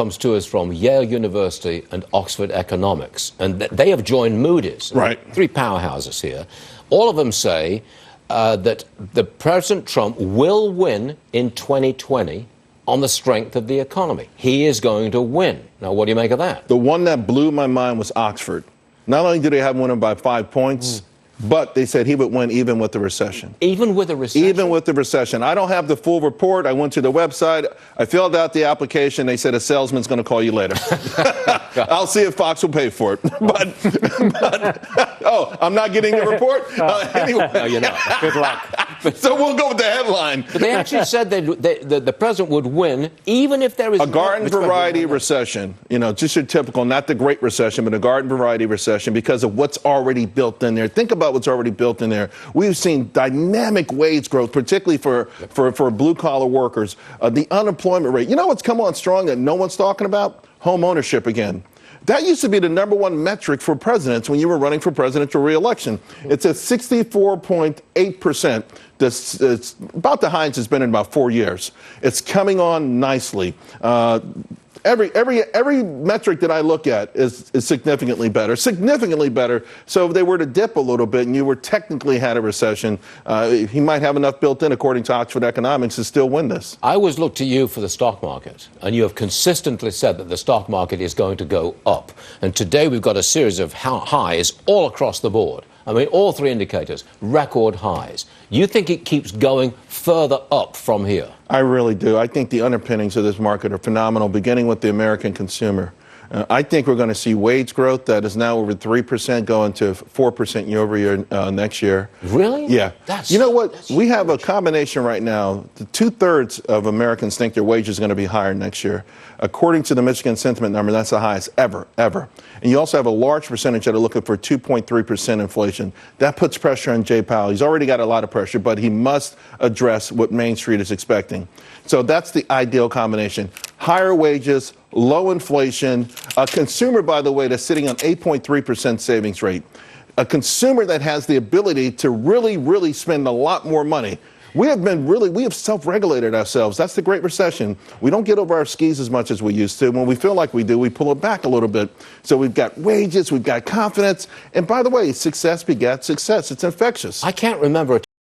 comes to us from Yale University and Oxford Economics, and they have joined Moody's. Right. Three powerhouses here. All of them say that President Trump will win in 2020 on the strength of the economy. He is going to win. Now, what do you make of that? The one that blew my mind was Oxford. Not only did they have him by 5 points, but they said he would win even with the recession. Even with the recession? Even with the recession. I don't have the full report. I went to the website. I filled out the application. They said a salesman's going to call you later. I'll see if Fox will pay for it. Oh, I'm not getting the report? Anyway. No, you're not. Good luck. So we'll go with the headline. But they actually said that the president would win even if there is a garden variety recession. You know, just your typical, not the Great Recession, but a garden variety recession because of what's already built in there. Think about what's already built in there. We've seen dynamic wage growth, particularly for blue-collar workers. The unemployment rate. You know what's come on strong that no one's talking about? Home ownership again. That used to be the number one metric for presidents when you were running for presidential re-election. It's at 64.8%. It's about the highest it's been in about 4 years. It's coming on nicely. Every metric that I look at is significantly better. So if they were to dip a little bit and you were technically had a recession, he might have enough built in, according to Oxford Economics, to still win this. I always look to you for the stock market, and you have consistently said that the stock market is going to go up. And today we've got a series of highs all across the board. I mean, all three indicators, record highs. You think it keeps going further up from here? I really do. I think the underpinnings of this market are phenomenal, beginning with the American consumer. I think we're going to see wage growth that is now over 3% going to 4% year over year next year. Really? Yeah. You know what? We have a combination right now. 2/3 of Americans think their wages are going to be higher next year. According to the Michigan Sentiment number, that's the highest ever. And you also have a large percentage that are looking for 2.3% inflation. That puts pressure on Jay Powell. He's already got a lot of pressure, but he must address what Main Street is expecting. So that's the ideal combination. Higher wages, low inflation, a consumer, by the way, that's sitting on 8.3% savings rate, a consumer that has the ability to really spend a lot more money. We have self-regulated ourselves. That's the Great Recession. We don't get over our skis as much as we used to. When we feel like we do, we pull it back a little bit. So we've got wages, we've got confidence. And by the way, success begets success. It's infectious. I can't remember a